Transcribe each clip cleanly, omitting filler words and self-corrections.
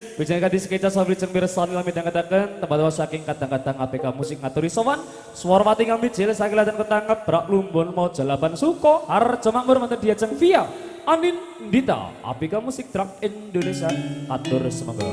Bijak kadis keca sabri ceng mirsani kami dan katakan tempat saking kadang-kadang APK musik ngaturi sowan Swarwati kami jil sakila dan ketangkep brak lumbun mau jalaban suko harjo makmur mantan dia ceng via Anin Dita APK musik track Indonesia atur semoga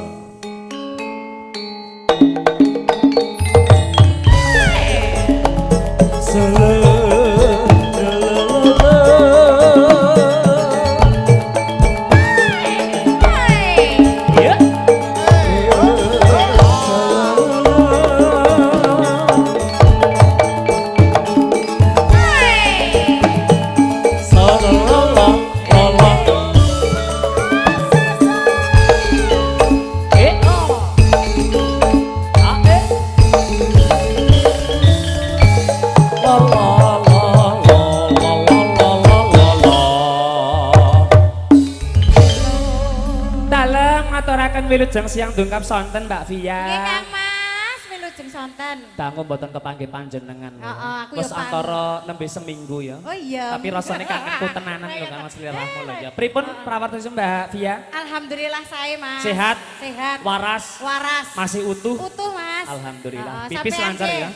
wilujeng siang dungkap sonten Mbak Via. Nggih Kang Mas, wilujeng sonten. Dangu mboten kepanggih panjenengan. Heeh, aku terus ya antara nembe seminggu ya. Oh iya. Tapi rasanya kangenku tenanan lho Kang Mas liramu lho ya. Pripun prawartosipun Mbak Via? Alhamdulillah saya Mas. Sehat? Sehat. Waras? Waras. Masih utuh? Utuh Mas. Alhamdulillah. Sampean Pipis lancar sih. ya?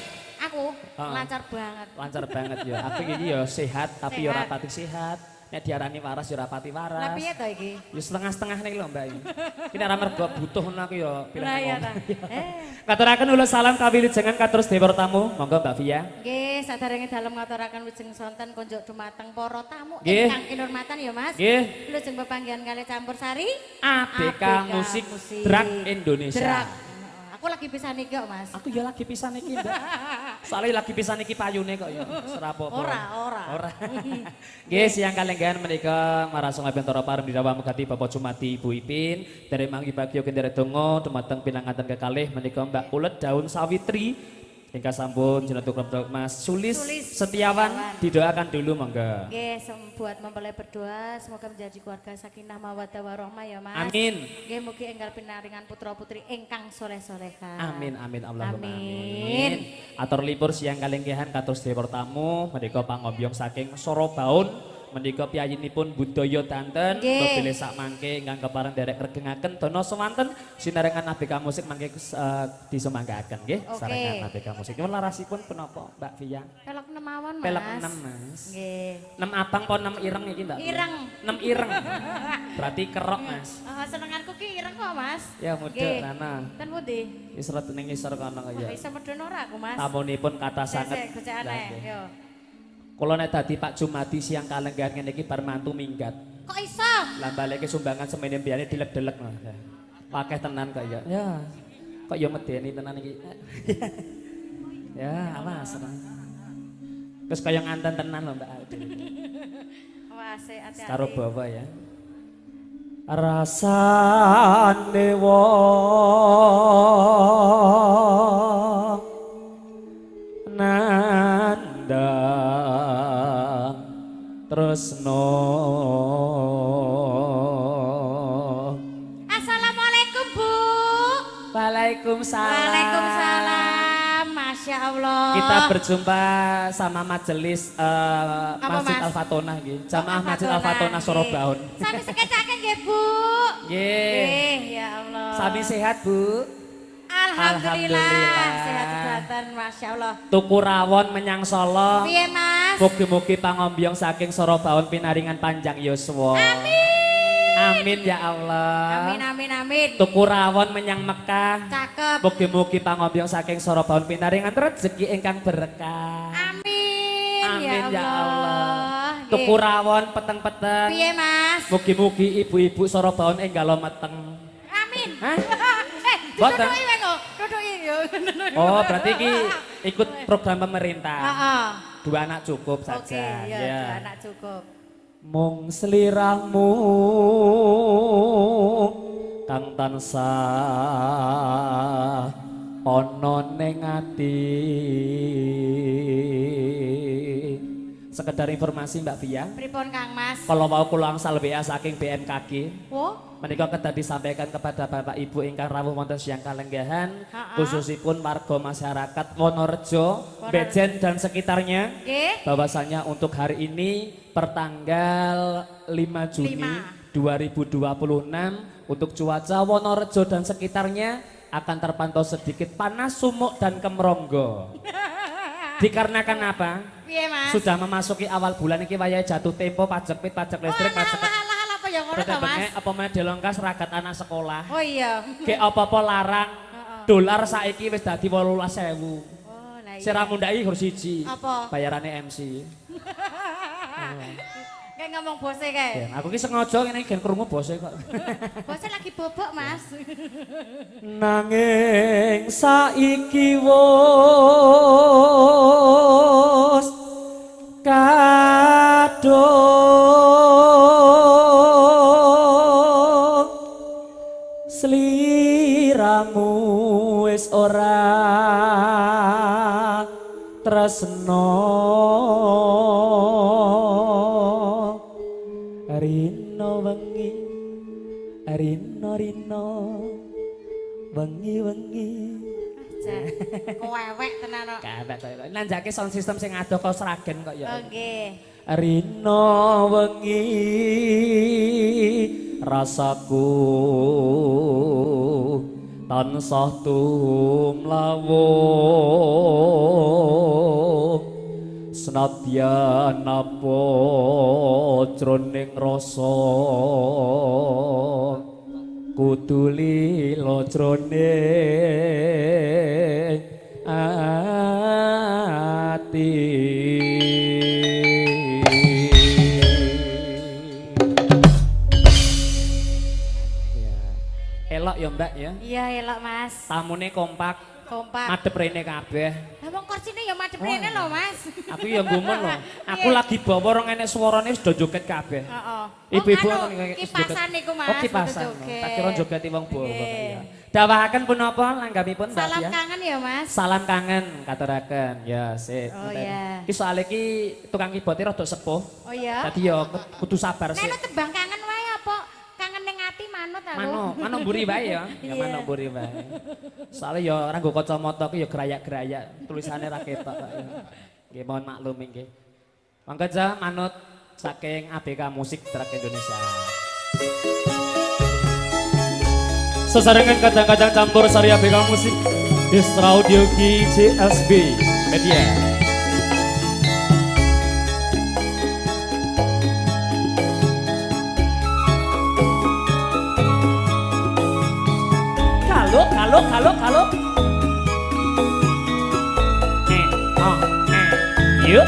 Aku lancar banget. Lancar banget ya. Aku iki ya sehat tapi ya ora pati sehat. Nek diarani waras ya ora pati waras. Lah piye to iki? Ya setengah-setengah nih lho Mbak. Ini ora mergo butuh ngono aku ya Lah ya ta. Ngaturaken ulo salam kawilujengan katerus dewa tamu. Monggo Mbak Via. Nggih, saderenge dalem ngaturaken wilujeng sonten konjuk dumateng para tamu Nggih. ingkang kinurmatan ya Mas. Nggih. Wilujeng pepanggihan kali campur sari ABK Musik Drak Indonesia. Drak. Aku lagi pisan iki kok Mas. Aku ya lagi pisan iki, Mbak. Soalnya lagi pisan iki payune kok ya. Serapopo. Ora. Nggih, siang kalenggahan menika marasung abentara parem didhawuh mugati Bapak Jumati Ibu Ipin dari manggi bagya kendere donga dumateng pinanganten kekalih menika Mbak Ulet Daun Sawitri ingkang sampun jenengan Mas Sulis Setiawan didoakan dulu monggo. Nggih, buat mempelai berdoa semoga menjadi keluarga sakinah mawaddah warahmah ya Mas. Amin. Nggih, mugi enggal pinaringan putra-putri ingkang soleh-soleha. Amin amin Allahumma Amin. amin. Atur libur siang kalenggahan kados dewa tamu menika pangombyong saking Sorobaun menika piyayinipun budaya danten pilih sak mangke ingkang kepareng derek regengaken dono semanten sinarengan ABK musik mangke disemanggaken nggih sarengan ABK musik. Nyuwun larasipun punapa Mbak Via? Pelok 6 mawon Mas. Pelok 6 Mas. Nggih. 6 abang po 6 ireng iki Mbak? Ireng. 6 ireng. Berarti kerok Mas. Senenganku ki ireng kok Mas. Ya mudhek Nana. Ten pundi? Wis ret ning ngisor kono kaya. Bisa medhun ora aku Mas. Tamunipun kata sanget. Sik gocekane yo. Kula nek dadi Pak Jumadi siang kalenggahan ngene iki bar mantu minggat. Kok iso? Lah baleke sumbangan semene mbiyane dilek-delek no. Pakeh tenan kok ya. Ya. Kok ya medeni tenan iki. Ya, awas. Terus kaya nganten tenan lho Mbak. Awas hati-hati. Karo bawa ya. Rasane wong nandang tresno. Assalamualaikum Bu. Waalaikumsalam. Waalaikumsalam. Masya Allah. Kita berjumpa sama majelis Masjid Mas? Al-Fatonah nggih. Jamaah Masjid Al-Fatonah Sorobaun. Sami sekecaken nggih Bu. Nggih. Ya Allah. Sami sehat Bu. Alhamdulillah. Sehat sedanten Masya Allah. Tuku rawon menyang Solo. Piye Mas? Mugi-mugi pangombyong saking Sorobaun pinaringan panjang yuswa. Amin ya Allah. Amin. Tuku rawon menyang Mekah. Cakep. Mugi-mugi pangombyong saking Sorobaun pinaringan rezeki ingkang berkah. Amin. Amin ya Allah. Nggih. Tuku rawon peteng-peteng. Piye Mas? Mugi-mugi ibu-ibu Sorobaun enggalo meteng. Amin. Hah? Boten. Duduki wae lho. Duduki yo. Oh, berarti iki ikut program pemerintah. Heeh. Dua anak cukup saja. Oke, ya, dua anak cukup. Mung sliramu kang tansah ana ning ati. Sekedar informasi Mbak Via. Pripun Kang Mas? Kalau mau kula angsal WA saking BMKG. Wo? Menika kedah disampaikan kepada Bapak Ibu ingkang rawuh wonten siang kalenggahan khususipun warga masyarakat Wonorejo, Bejen dan sekitarnya. Bahwasanya untuk hari ini pertanggal 5 Juni 2026 Untuk cuaca Wonorejo dan sekitarnya akan terpantau sedikit panas, sumuk dan kemeronggo. Dikarenakan apa? Piye, Mas? Sudah memasuki awal bulan iki wayahe jatuh tempo pajak pit, pajak listrik, pajak apa ya ngono to, Mas? apa meneh delongkas ragat anak sekolah. Oh iya. Ge apa-apa larang. Dolar saiki wis dadi 18.000. Oh, lah iya. Sira mundhaki hur siji. Apa? Bayarane MC. Kayak ngomong bose kae. Ya, aku ki sengaja ngene gen krungu bose kok. Bose lagi bobok, Mas. Nanging saiki wis kadung sliramu wis ora tresno rino wengi rino wengi Kewewek tenan kok. kawek to nanjake sound system sing adoh kok Sragen kok ya. Nggih. Rino wengi rasaku tansah tumlawuh senadyan napa jroning rasa kudu lila jroning ati. Elok ya Mbak ya. Iya elok Mas. Tamune kompak, Kompak. madhep rene kabeh. Lah wong kursine ya madhep rene lho Mas. Aku ya gumun lho. Aku lagi bawa rong enek suarane wis do joget kabeh. Heeh. Ibu-ibu anu, kan kipasan niku Mas. Oh kipasan. betul joget. Tak kira jogeti wong bawa. Nggih. Dawahaken punapa langgamipun Mbak Salam ya. kangen ya Mas. Salam kangen katuraken. Ya sik. Oh, iya. Ki soal iki tukang keyboard rada sepuh. Oh iya. Dadi ya kudu sabar sih. Nek tembang kangen wae apa? Kangen ning ati manut aku. Mano mburi wae ya. Ya Iya. mano mburi wae. Soale ya ora nggo kacamata ku ya gerayak-gerayak, tulisane ra ketok kok ya. Nggih mohon maklum nggih. Mangga ja manut saking ABK Musik Track Indonesia. Sesarengan kadang-kadang campur sari ABK Musik Distra Audio GCSB Media. Halo. Yuk.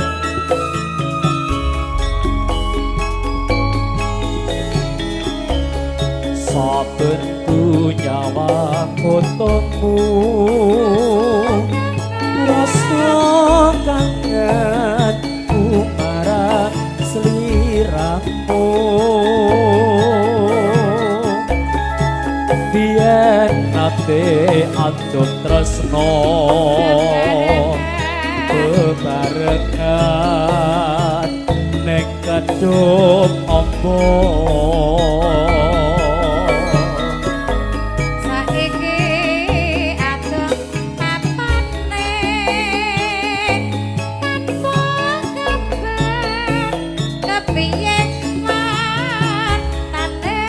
Saben ku nyawa kotomu rasa kangen ku marang sliramu biyen nate antun tresno bebarengan ning kedhung amba Saiki adoh papane tanpa kabar kepiye watane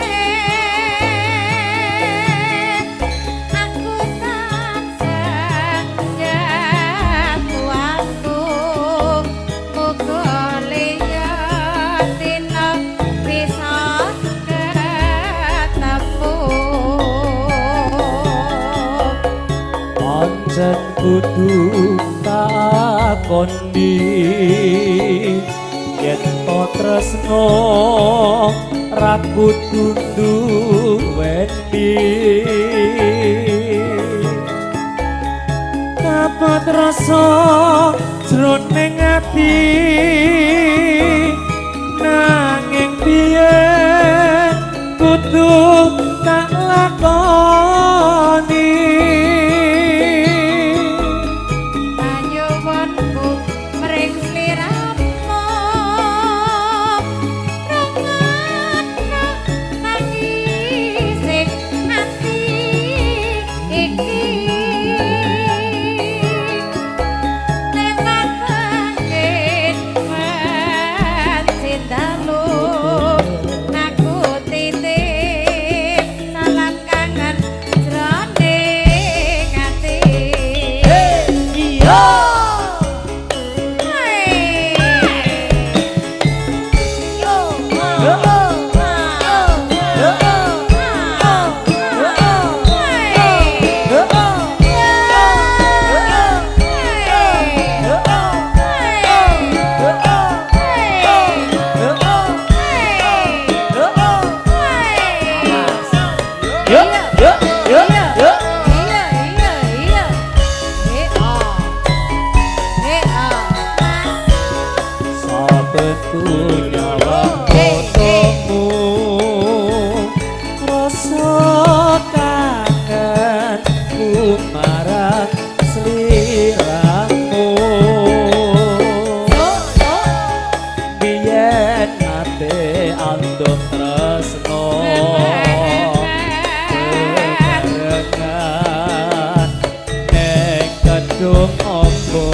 aku tansah jatuhku muga liya dina bisa ketemu pancen kudu takoni yen to tresno ra kudu duweni kapot rasa jroning ati nanging biyen kudu tak lakoni Panyuwunku mring sliramu rungokno nangising ati iki lewat langit marang sliramu biyen nate andum tresno bebarengan ning gedung ombo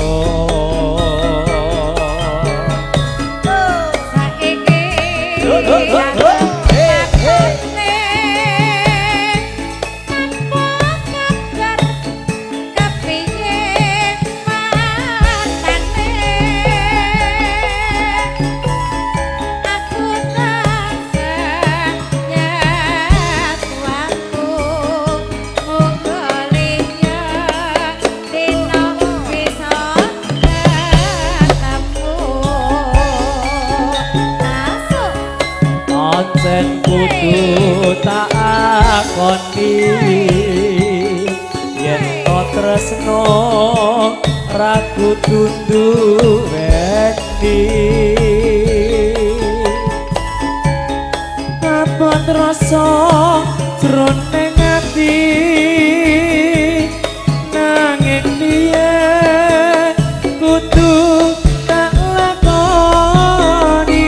Pancen kudu tak akoni yen to tresno ra kudu duweni kapon rasa jroning ati nanging piye kudu tak lakoni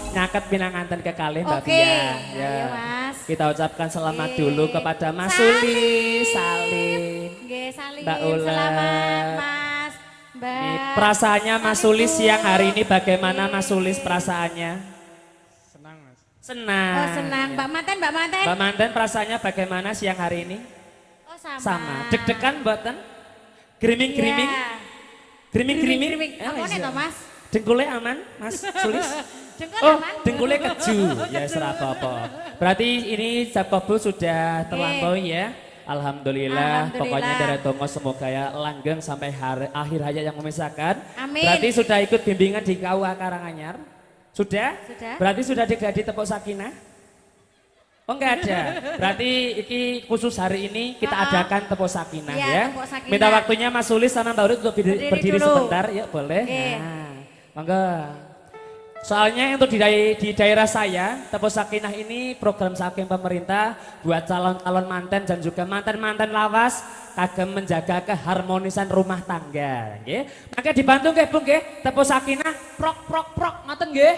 nyaket pinanganten kekalih Mbak Oke, Bia. ayo, Mas. Kita ucapkan selamat Oke. dulu kepada Mas Suli, Salim, Nggih, Salim. Mbak Ulet. Selamat, Mas. Mbak. Ini perasaannya Mas Sulis siang hari ini bagaimana Mas Sulis perasaannya? Senang Mas. Senang. Oh, senang. Mbak Manten, Mbak Manten. Mbak Manten perasaannya bagaimana siang hari ini? Oh, sama. Sama. Deg-degan mboten? Griming-griming? Iya. Griming-griming? Griming. Apa nih toh, Mas? Dengkulnya aman, Mas Sulis? Jengkol Oh, aman? dengkulnya keju. Ya, serapa apa. Berarti ini Jakobu sudah terlampaui ya. Alhamdulillah. Alhamdulillah. Pokoknya dari Tongo semoga ya langgeng sampai akhir hayat yang memisahkan. Amin. Berarti sudah ikut bimbingan di KUA Karanganyar? Sudah? Sudah. Berarti sudah digadi tepuk sakinah? Oh enggak ada. Berarti iki khusus hari ini kita adakan tepuk sakinah Iya, ya. tepuk sakinah. Minta waktunya Mas Sulis sama Mbak Urut untuk berdiri dulu. sebentar, ya boleh. Oke. Nah, monggo. Soalnya untuk di daerah saya, tepuk sakinah ini program saking pemerintah buat calon-calon manten dan juga manten-manten lawas kagem menjaga keharmonisan rumah tangga, nggih. Maka dibantu nggih, Bu nggih. Tepuk sakinah prok prok prok ngoten nggih.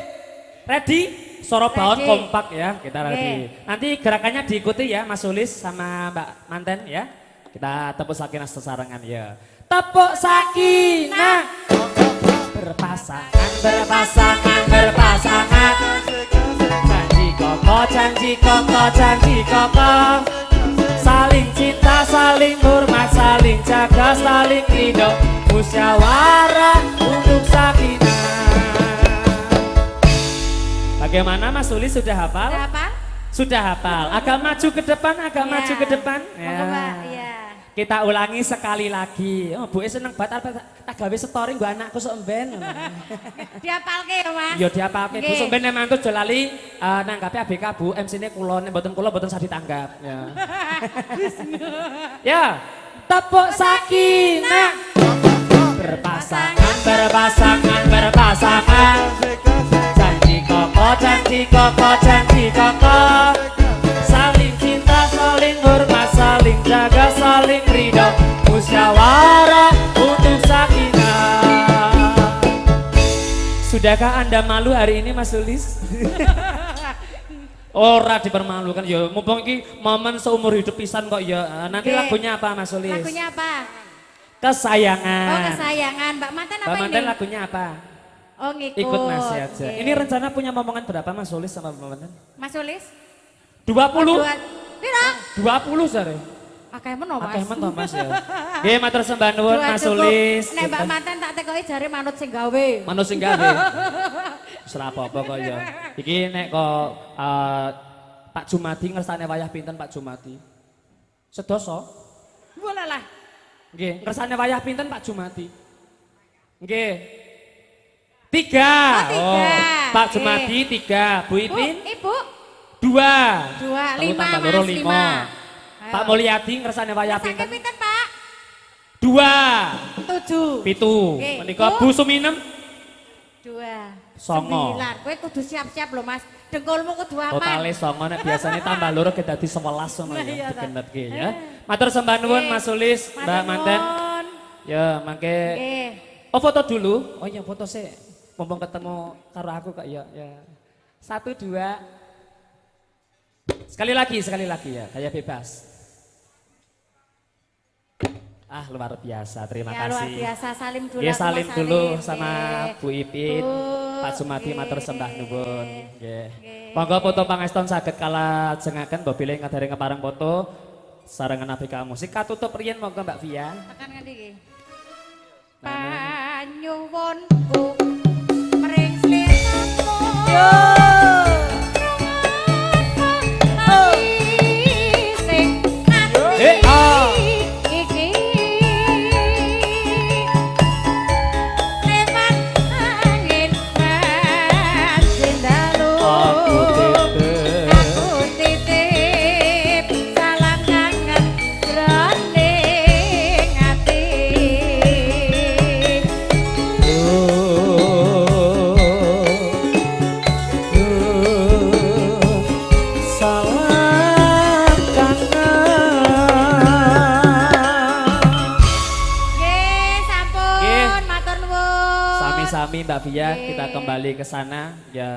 Ready? Sorobaon Ready. kompak ya, kita ready. Oke. Nanti gerakannya diikuti ya Mas Sulis sama Mbak Manten ya. Kita tepuk sakinah sesarengan ya. Tepuk sakinah. Berpasangan, berpasangan, berpasangan. Janji koko, janji koko, janji koko. Saling cinta, saling hormat, saling jaga, saling ridho. Musyawarah untuk sakinah. Bagaimana Mas Sulis sudah hafal? Ada apa? Sudah hafal. Agak maju ke depan, agak Iya. maju ke depan. Monggo, Mbak. Iya. Kita ulangi sekali lagi. Oh, Bu seneng banget tak gawe story nggo anakku sok mben. Diapalke ya, Mas. Yo diapake Bu Nggih. sok mben nek mantu aja lali nanggapi ABK Bu, MC-ne kula nek mboten kula mboten usah ditanggap ya. Ya, tepuk sakinah. Berpasangan, berpasangan, berpasangan. Janji koko, janji koko, janji koko. Saling cinta, saling hormat, saling jaga, saling ridho. Musyawarah untuk sakinah. Sudahkah Anda malu hari ini Mas Sulis? Ora dipermalukan ya, mumpung iki momen seumur hidup pisan kok ya. Nanti Oke. lagunya apa Mas Sulis? Lagunya apa? Kesayangan. Oh, kesayangan. Mbak Manten apa Mbak ini? Manten lagunya apa? Oh, ngikut. Ikut Mas aja. Oke. Ini rencana punya momongan berapa Mas Sulis sama Mbak Manten? Mas Sulis? 20? Pira? 20 sare. Akeh men Mas. Akeh men to Mas ya. Nggih matur sembah nuwun Dua Mas cukup. Sulis. Nek Mbak Manten tak tekoki jare manut sing gawe. Manut sing gawe. Wis ora apa-apa kok ya. Iki nek kok Pak Jumadi ngersane wayah pinten Pak Jumadi? Sedoso? Boleh lah. Nggih, ngersane wayah pinten Pak Jumadi? Nggih. 3. Oh, 3. Pak Oke. Jumadi 3, Bu Bu, Ipin Ibu. 2. 2, Telu 5 tambah Mas, loro, 5. Ayo. Pak Mulyadi ngersane wayah Sakit pinten? pinten, Pak? 2. 7. 7. Oke. Menika Bu. Bu Suminem 2. Songo. 9. Kowe kudu siap-siap lho Mas. Dengkulmu kudu aman. Totale songo nek biasanya tambah loro ke dadi 11 ngono Nah, iya, ya. tak. Digenetke ya. Matur sembah nuwun Mas Sulis, Mbak Manten. Ya, mangke. Nggih. Oh foto dulu. Oh iya foto sih. Mumpung ketemu karo aku kak ya. Ya. 1 2. Sekali lagi ya. Kayak bebas. Ah luar biasa. Terima Ya, luar kasih. biasa salim dulu. Ya aku, salim Mas dulu Salim. sama Nggih. Bu Ipin, Bu, Pak Sumadi matur nggih. sembah nuwun. Nggih. Nggih. Monggo foto pangeston saged kala jengaken mbok bilih ngadare kepareng foto sarengan ABK musik katutup riyen monggo Mbak Via. Tekan ngendi iki? Nah, Panyuwunku mring sliramu. Yo. Iki lewat angin manjindalu. Aku titip. Aku titip salam kangen jroning ati. Salam Nggih, sampun, Nggih. matur nuwun. Sami-sami Mbak Via, Nggih. kita kembali ke sana ya.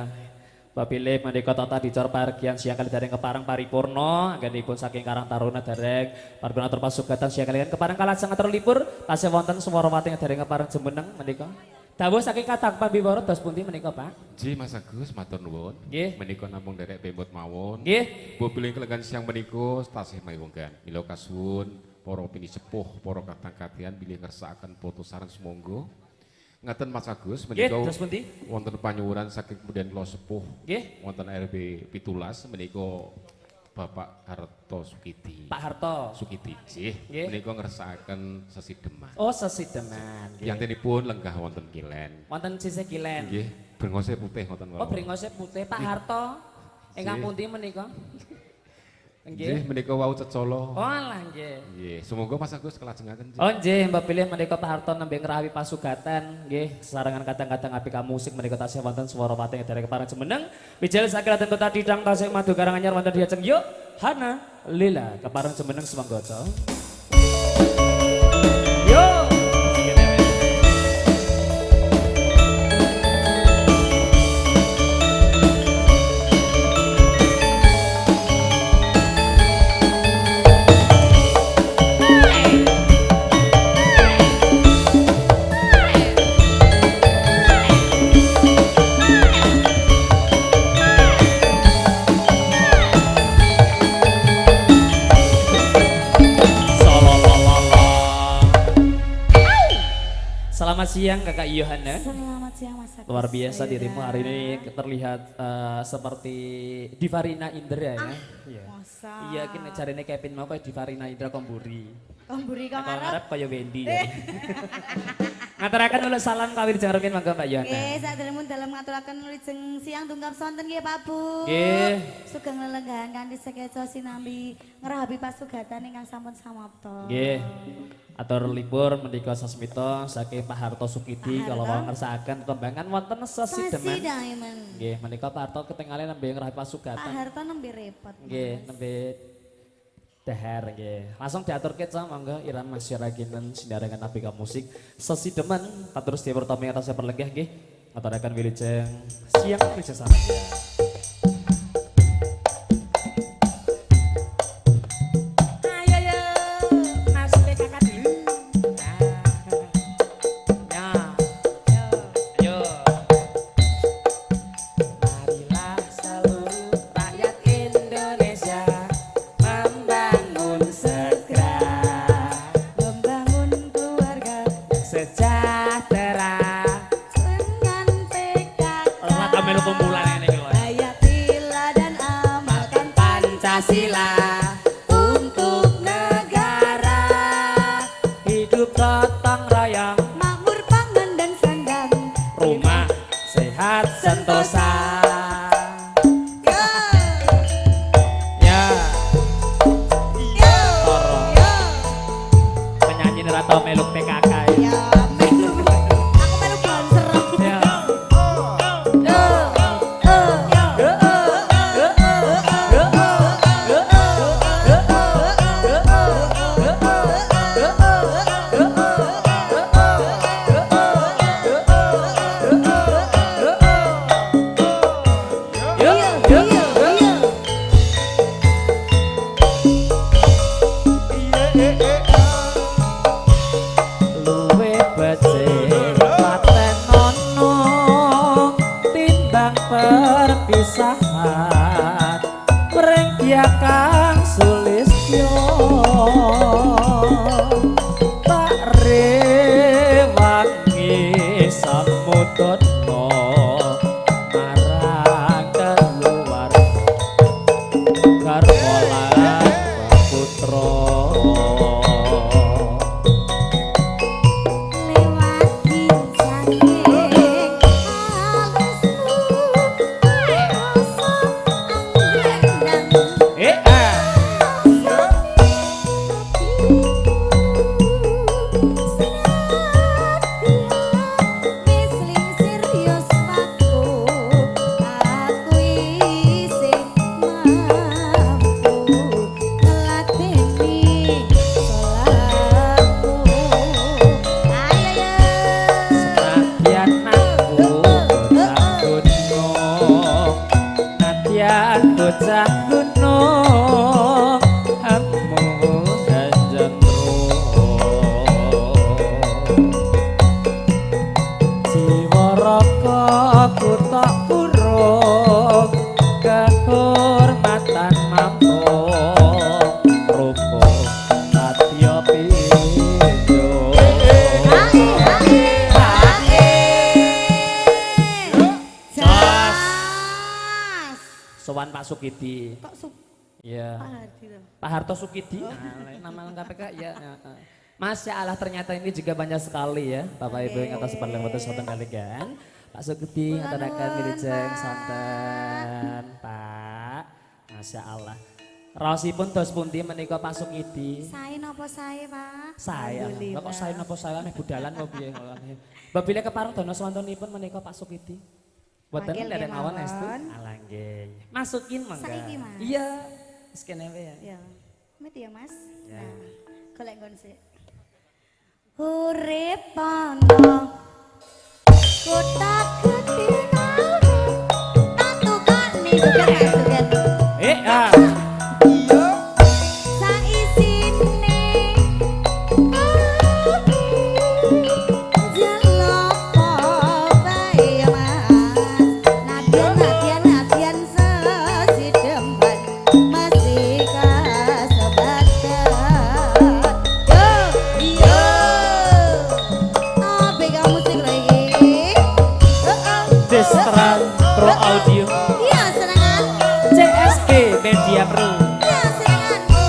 Mbak Pilih mendika tata dicor pargian siang kali dereng keparang paripurna anggenipun saking Karang Taruna dereng paripurna atur pasugatan siang kalian keparang kalajeng atur libur tasih wonten Sumarawati dereng keparang jemeneng mendika. Dawuh saking Katak Pambiwara dos pundi menika Pak? Ji Mas Agus matur nuwun. Nggih. Menika namung derek pemut mawon. Nggih. Bu bilih kelegan siang menika tasih mayunggan. Mila kasuwun para pinisepuh, para katang-katihan bilih ngersakaken putusan semonggo. Ngaten Mas Agus Nggih, menika dos pundi? wonten panyuwuran saking kemudian kula sepuh. Nggih. Wonten RB 17 menika Bapak Harto Sukiti. Pak Harto. Sukiti nggih. Nggih. Menika ngersakaken sesideman. Oh sesideman. nggih. Yantenipun lenggah wonten Kilen. Wonten sisih kilen. Nggih, brengose putih wonten Oh brengose putih Pak Harto. Ingkang Nggih. pundi menika? Nggih, Nggih. menika wau cecolo. Oh alah nggih. Nggih, semoga Mas Agus kelajengaken. Oh nggih, Mbak Pilih menika Pak Harto nembe ngrawuhi pasugatan nggih sarangan kadang-kadang APK musik menika tasih wonten Sumarawati dari keparang Jemeneng. Wijaya sakiraten kota Didang tasih madu Karanganyar wonten diajeng yuk Hana Lila keparang Jemeneng semanggoto. Yo. Selamat siang Kakak Yohana. Selamat siang Mas Agus. Luar biasa Iya. dirimu hari ini terlihat seperti Divarina Indra ya. Iya. Masa. Iya kini caranya Kevin mau kayak Divarina Indra Komburi. Komburi kang Kalau arep. ngarep kayak Wendy. ya. Ngaturaken dulu salam kawin jangan mangga Mbak Yohana. Nggih, saderengipun dalam ngaturaken wilujeng siang tungkap sonten nggih Pak Bu. Nggih. Sugeng lelenggahan kanthi sekeca sinambi ngrahabi pasugatan ingkang sampun samapta. Nggih. Atur libur mendika sasmita saking Pak Harto Sukidi Pak kalau Harto. mau ngersakaken tembangan wonten sesideman. Sasidaemen. Nggih, menika Pak Harto ketinggalan nembe ngerahi Pak pasugatan. Harto nembe repot. Nggih, nembe dahar nggih. Langsung diaturke ca monggo irama masyarakat sinarengan APK musik sesideman terus dia pertama atas perlenggah nggih. Aturaken wilujeng siang wilujeng sareng. Ayo yo, Mas PKK dulu. Nah. Ya. Ayo. Marilah seluruh rakyat Indonesia membangun segera Membangun keluarga sejahtera. dengan PKK. Ora ta melu kumpulan ini lho. Hayatilah dan amalkan Pancasila untuk negara hidup gotong royong makmur pangan dan sandang. rumah sehat sentosa. Ya. Toro. Penyanyi Ratu Meluk PKK. Ya, melu. Aku melu konser. Ya. perpisahan Merenggia kang sulistyo Tak rewangi samudana marang keluarga garwa lan putra bocah gunung hamu hanjendro jiwa raka kutok kurung kehormatan mampu rupa satya pijo Sowan Pak Sukidi. Kok Iya. Pak Harto Sukidi. Nah, nama lengkapnya Kak ya. Masya Allah ternyata ini juga banyak sekali ya Bapak Ibu yang atas seperti yang sonten kalian. Pak Sukidi ngaturaken wilujeng santen Pak. Masya Allah. Raosipun dos pundi menika Pak Sukidi? Sae napa sae, Pak? Saya. Kok saya napa saya aneh budalan apa piye? Babile kepareng dana swantenipun menika Pak Sukidi. Boten derek mawon estu. Alah nggih. Masukin mangga. Saiki, Mas. Iya. Wis kene wae ya. Ya. Met ya, Mas. Ya. Nah, golek nggon sik. Urip ana kota kedina tak tukane suget. Ah. Saisine jelopo bae ya, Mas. Nadian sesidemban masih kasebadan. Yo, bega musik lagi. Destran Pro Audio Iya, senengan. CSG Media Pro. Iya, senenganku.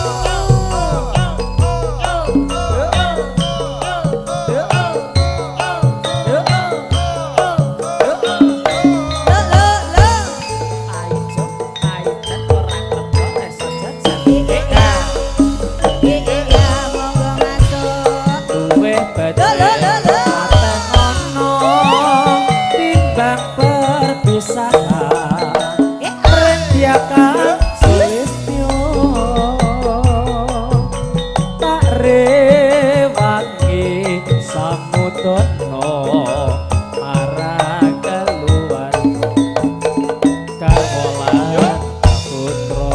Monggo masuk. Duwe betul ono timbang perpisahan Rendiakan sulistyo tak rewangi samudana marang keluarga kawolan putra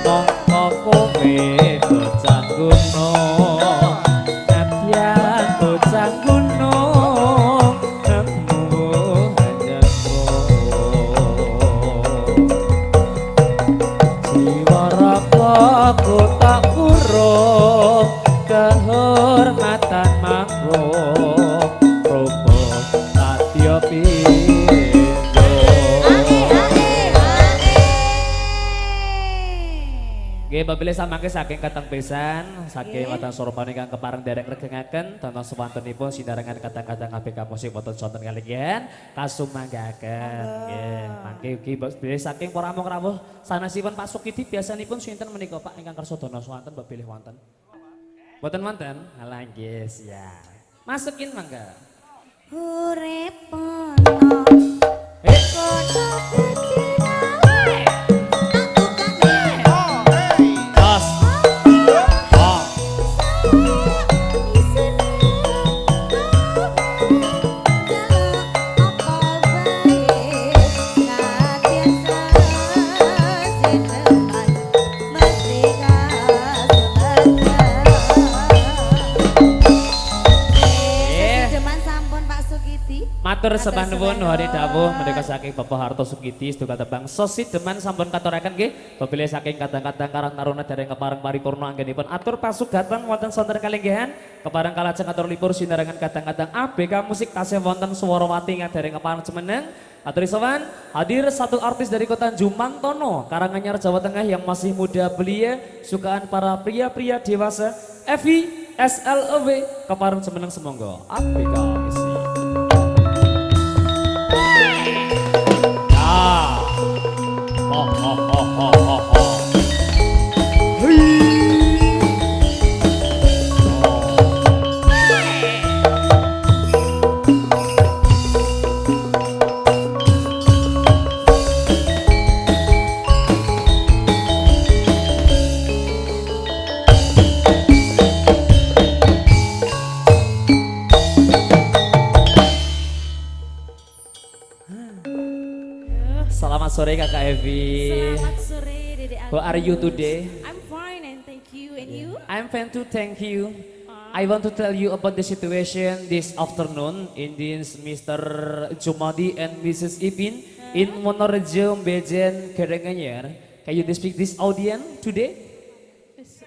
mongko kowe bocah gunung nadyan bocah gunung nemu hanjengmu jiwa raga kota kurung kehormatan makhluk rupa satya pijo Nggih babile samangke saking kateng pisan saking wonten sorobane ingkang kepareng derek regengaken dana swantenipun sinarengan kadang-kadang APK musik wonten sonten kaliyan kasumanggaken nggih mangke ugi babile saking para rawuh sanesipun Pak Sukidi biasanipun sinten menika Pak ingkang kersa dana swanten babile wonten Mboten wonten halah nggih siap masukin mangga Urip ana Atur sembah nuwun hari dawuh menika saking Bapak Harto Sukiti sedaya tebang sosit deman sampun katuraken nggih pepilih saking kadang-kadang Karang Taruna dereng kepareng paripurna anggenipun atur pasugatan wonten sonten kalenggihan kepareng kalajeng atur lipur sinarengan kadang-kadang ABK musik tasih wonten Suwarawati ingkang dereng kepareng cemeneng. Atur sowan hadir satu artis dari kota Jumangtono Karanganyar Jawa Tengah yang masih muda belia sukaan para pria-pria dewasa Evi SLEW kepareng cemeneng semonggo ABK musik. Selamat sore Kakak Evi. Selamat sore Dede Agus. How are you today? I'm fine and thank you. And you? I'm fine too, thank you. I want to tell you about the situation this afternoon in this Mr. Jumadi and Mrs. Ipin in Wonorejo, Bejen, Karanganyar. Can you speak this audience today?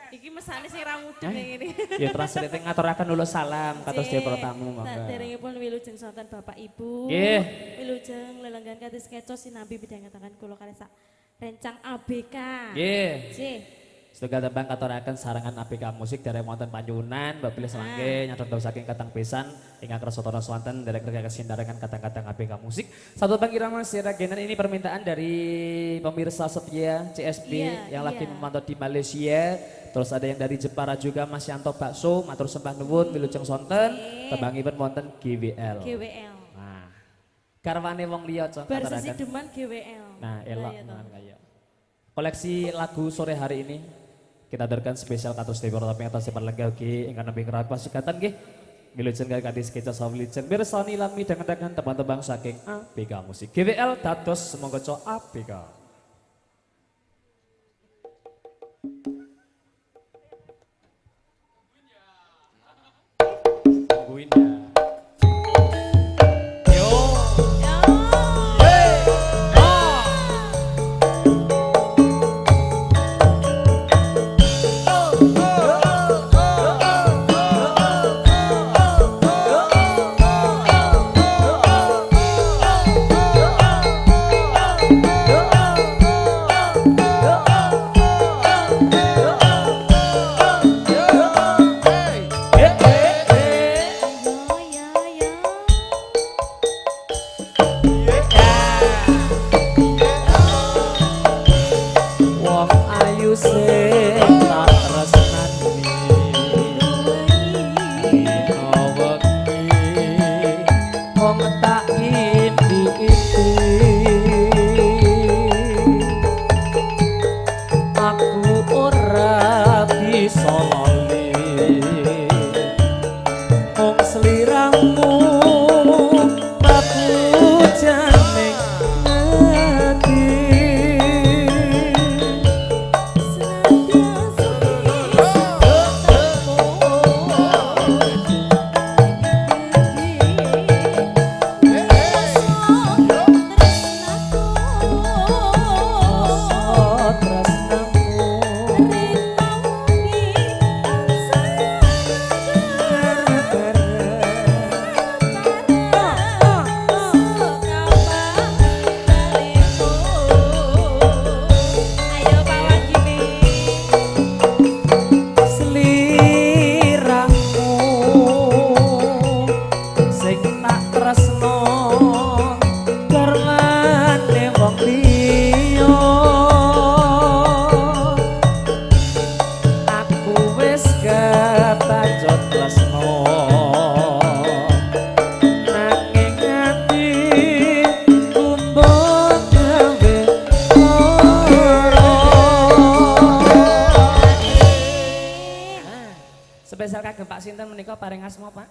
Iki mesane sing ra mudeng ngene. Ya translating ngaturaken dulu salam kados para tamu monggo. Saderengipun wilujeng sonten Bapak Ibu. Nggih. Wilujeng lelenggan kados keco sinambi midhangetaken kula kalih sak rencang ABK. Nggih. Nggih. Sedaya tembang katuraken sarangan ABK musik dari wonten Panyunan, Mbak Pilih semangke nyadong dawu saking Katang Besan ingkang kersa tono swanten derek regaken sindarengan kadang-kadang ABK musik. Satu tembang irama siragenan ini permintaan dari pemirsa setia CSB yang lagi memantau di Malaysia. Terus ada yang dari Jepara juga Mas Yanto Bakso, matur sembah nuwun wilujeng sonten, tembangipun wonten GWL. GWL. Nah, garwane wong liya cok Bersesi deman GWL. Nah, elok tenan kaya. Koleksi lagu sore hari ini kita hadirkan spesial kados Dewi Rotami atas sepan lega ugi ingkang nembe ngerawat pasigatan nggih. Wilujeng kali kadis keca sawilujeng mirsani lan midhangan tembang-tembang saking ABK musik. GWL dados semonggo co ABK. Tungguin ya. Yo. Wong ayu sing tak tresnani dina wengi wong tak impi-impi aku ora bisa lali wong sliramu aku janing ngati Spesial kagem Pak Sinten menika paring asma Pak?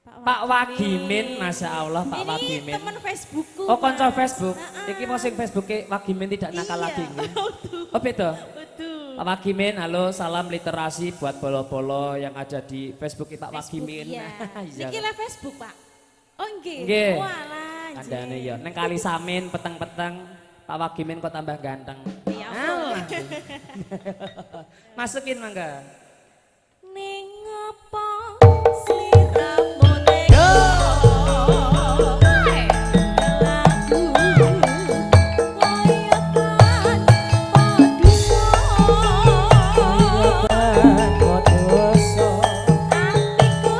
Pak Wagimin, Masya Allah Pak Wagimin. Ini teman Facebookku. Oh konco Facebook. Iki mau sing Facebooke Wagimin tidak nakal lagi. Oh beda. Betul. Pak Wagimin, halo salam literasi buat bolo-bolo yang ada di Facebook Pak Facebook, Wagimin. iya. Iya. Niki lah Facebook Pak. Oh nggih. Nggih. Walah. Kandhane ya ning Kali Samin peteng-peteng Pak Wagimin kok tambah ganteng. Iya. Alah. Masukin mangga. Ning apa sliramu tega lagu koyokan padusa Kodoso atiku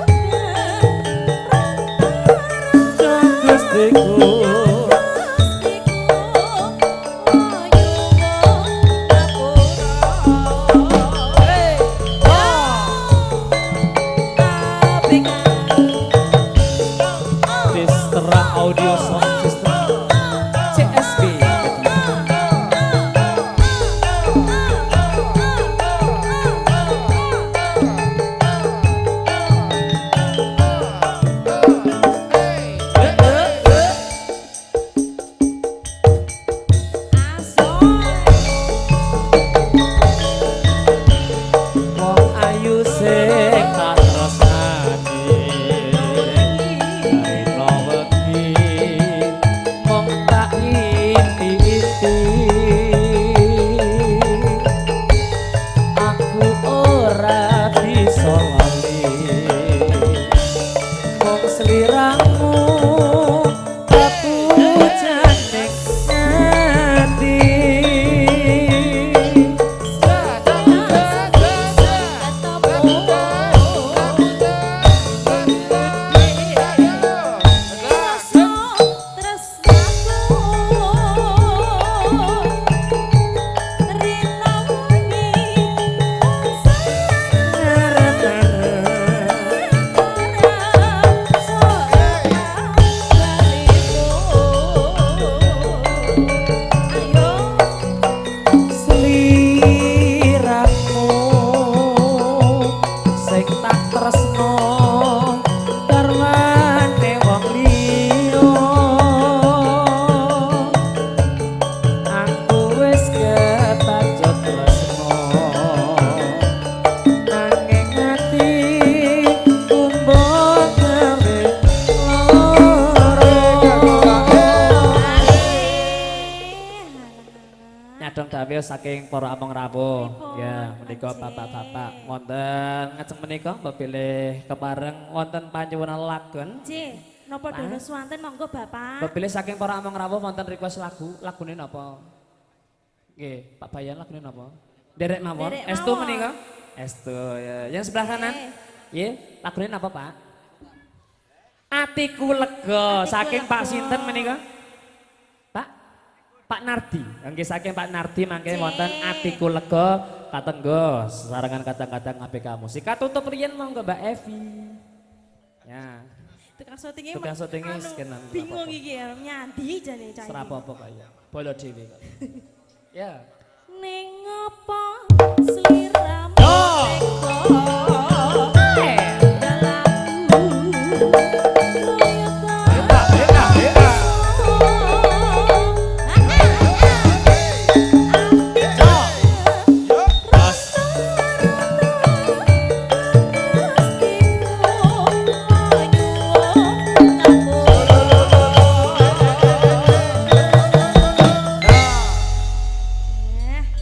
Gustiku Sistra Audio Sound System CSB. Wong ayu sing tak tresnani Rino wedi mong tak iti-iti Aku ora bisa lali Mong sliramu kepujan ning ngendi Sliramu sing tak tresno karwane wong liya aku wis kepancet tresno nanging ati kumbang gawe Nyadong dawuh saking para among rawuh. Ya, menika bapak-bapak wonten ngajeng menika mbok bilih kepareng wonten panyuwunan lagon. Nggih, napa dene swanten monggo Bapak. Mbok bilih saking para among rawuh wonten request lagu, lagune napa? Nggih, Pak Bayan lagune napa? Derek mawon. Derek Estu mawon. menika? Estu ya. Yang sebelah kanan. Nggih, lagune napa, Pak? Atiku lega saking Pak sinten menika? Pak Pak Nardi, nggih saking Pak Nardi mangke wonten Atiku Lega katenggo sarangan kadang-kadang APK musik. Katutup riyen monggo Mbak Evi. Ya, Tukang syutingnya tukang syutingnya skenan. bingung iki ya, nyandi jane cah. Serapopo kaya. Bolo dhewe kok. Ya. Ning apa sliramu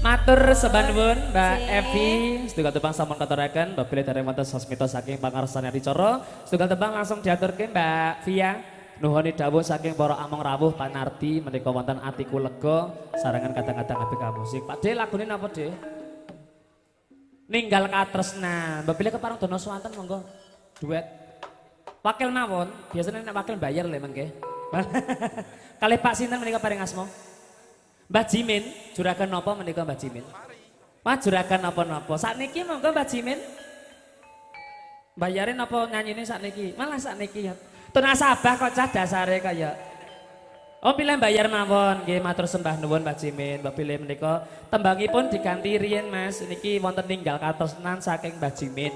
Matur sebanun Mbak Evi, setunggal tebang sampun katuraken Mbak Bilih dari wonten sasmita saking pangarsane Ricara. Setunggal tebang langsung diaturke Mbak Via. Nuhoni dawuh saking para among rawuh Panarti menika wonten Atiku Lega sarangan kadang-kadang APK musik. Pak De lagune napa De? Ninggal katresnan. Mbak Bilih kepareng dono swanten monggo duet. Wakil mawon, biasanya nek wakil bayar lho mengke. Kalih Pak sinten menika paring asma? Mbah Jimin, juragan napa menika Mbah Jimin? Wah, juragan napa-napa. Sakniki monggo Mbah Jimin. Bayarin apa nyanyine sakniki? Malah sakniki ya. Tun asabah kok cah dasare kaya. Oh, pilih bayar mawon. Nggih, matur sembah nuwun Mbah Jimin. Mbah pilih menika tembangipun diganti riyen Mas. Niki wonten ninggal katresnan saking Mbah Jimin.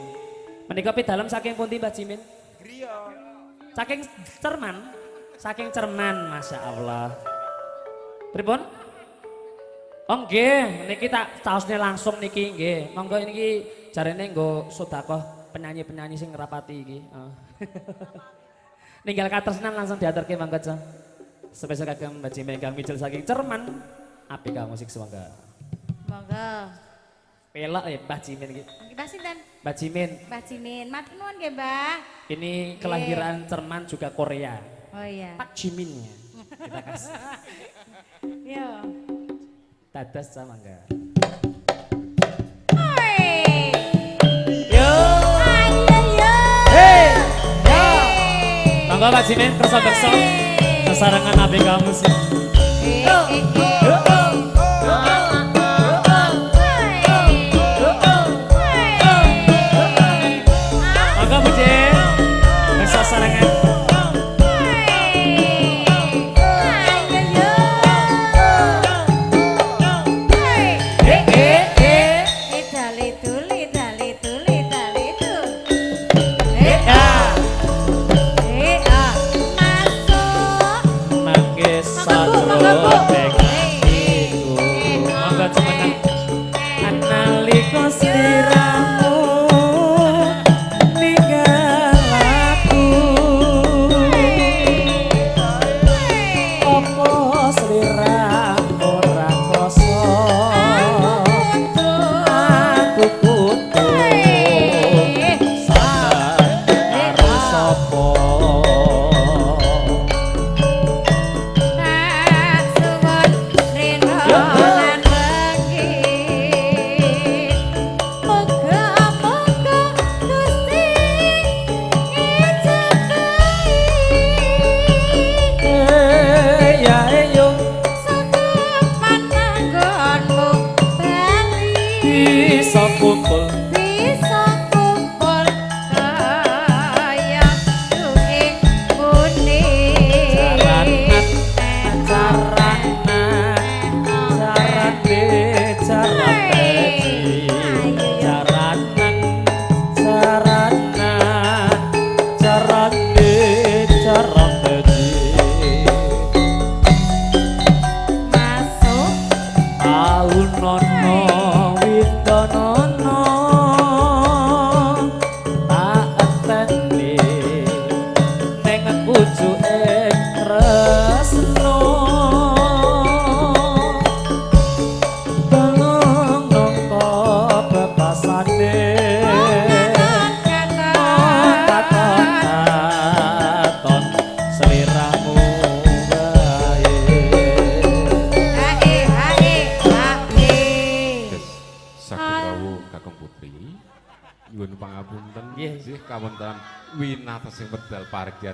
Menika pidalem saking pundi Mbah Jimin? Griya. Saking Cerman. Saking Cerman, Masya Allah. Pripun? Oh nggih, niki tak taosne langsung niki nggih. Monggo niki jarene nggo sedekah penyanyi-penyanyi sing ngrapati iki. Oh. Ninggal katresnan langsung diaturke mangga Cak. Spesial kagem Mbak Jimin ingkang mijil saking Cerman. APK Musik Semangga. Monggo. Pelok ya Mbak Jimin iki. Mbak sinten? Mbak Jimin. Mbak Jimin. Matur nuwun nggih, Mbak. Ini kelahiran Cerman juga Korea. Oh iya. Pak Jiminnya. Kita kasih. Yo. Dadas Semangga. Oi. Yo. Ayo yo. Hey. Yo. Monggo Mbak Jimin kersa bekso. Sesarengan APK Musik. Monggo Bu Jin. Kersa sarengan.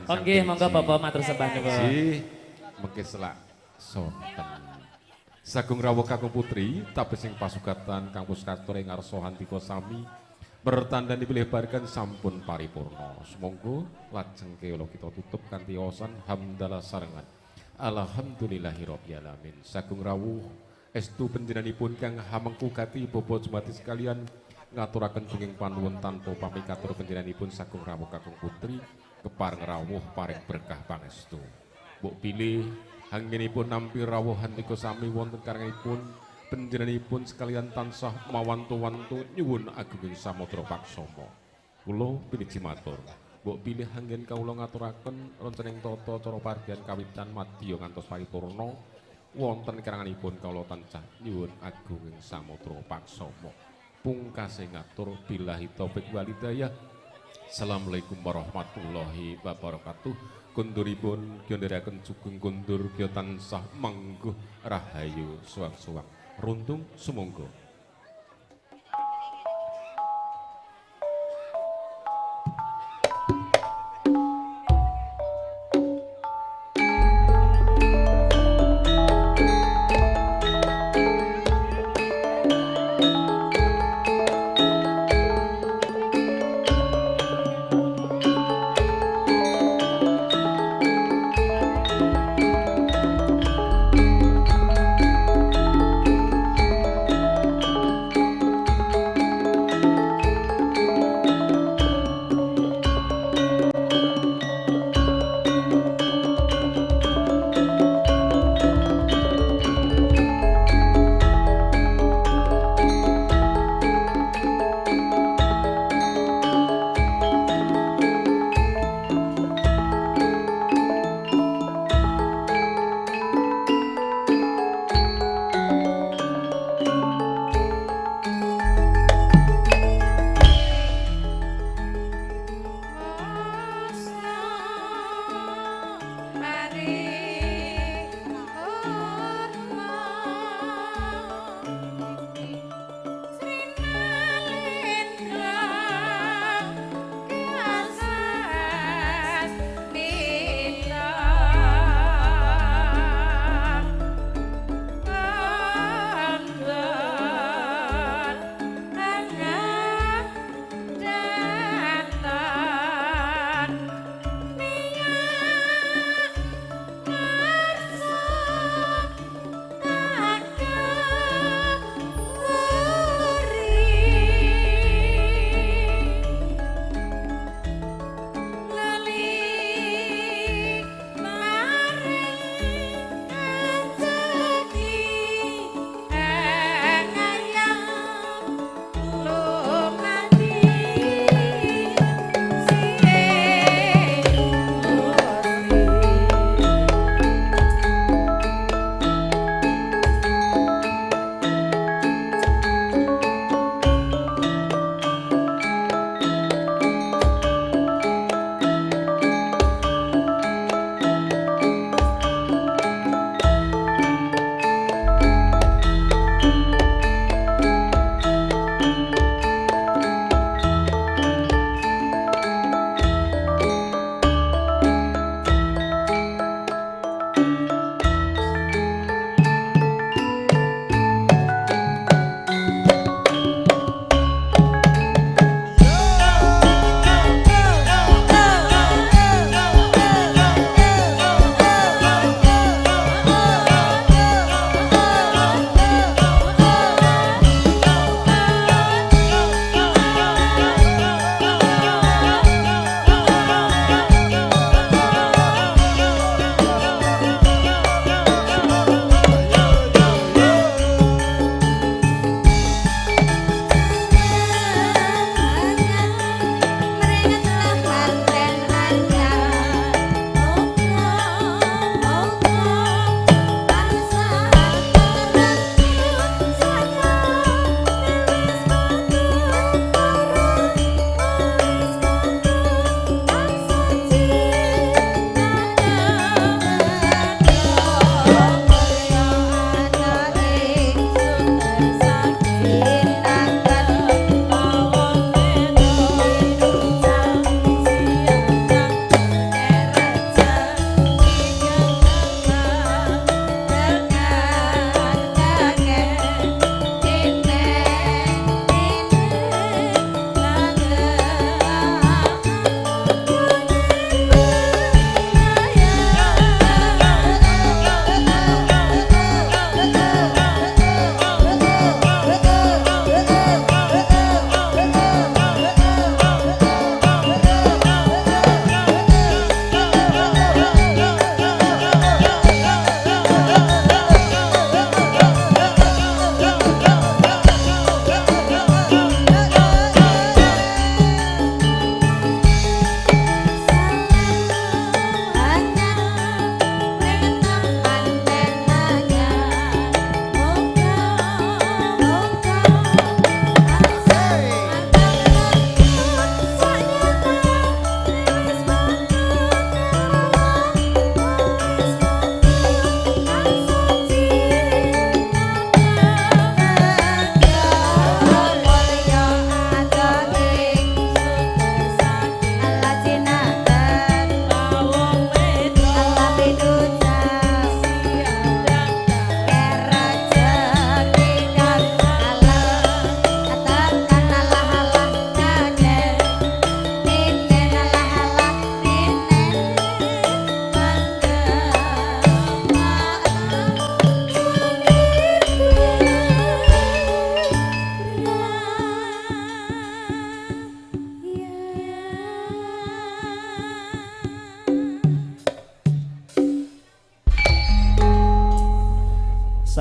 Oke, monggo Bapak matur sembah niku. Mengke selak sonten. Sagung rawuh kakung putri, tapi sing pasugatan Kang Puskatur ing ngarsa Hantika sami bertanda dipilih barikan sampun paripurna. Sumangga lajeng kula kita tutup kanthi osan hamdalah sarengan. Alhamdulillahirabbil alamin. Sagung rawuh estu panjenenganipun kang hamengku kati bapa jemati sekalian ngaturaken kenging panuwun tanpa pamikatur panjenenganipun sagung rawuh kakung putri kepareng rawuh paring berkah pangestu. Mbok pilih anggenipun nampi rawuh Hantika sami wonten karengipun panjenenganipun sekalian tansah mawantu-wantu nyuwun agunging samudra paksama. Kula piniji matur. Mbok pilih anggen kawula ngaturaken roncening tata cara pargian kawitan madya ngantos paripurna wonten karanganipun kawula tansah nyuwun agunging samudra paksama. Pungkase ngatur billahi taufik wal hidayah. Assalamualaikum warahmatullahi wabarakatuh. Kunduripun kyondheraken sugeng kundur kya tansah mangguh rahayu suwang-suwang. Runtung sumangga.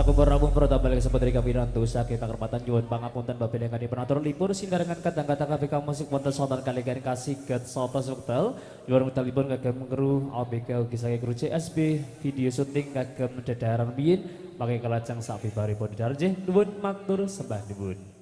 sakumpul rampung perut balik seputri kawirantu saking kakrepatan nyuwun pangapunten babil ingkang dipun lipur sindarengan kadang-kadang KPK musik wonten sonten kaliyan kasiget sapa suktel nyuwun wektalipun kagem kru ABK ugi saking kru CSB video syuting kagem dadaran biyin mangke kelajeng sabibaripun didarjeh nuwun matur sembah nuwun.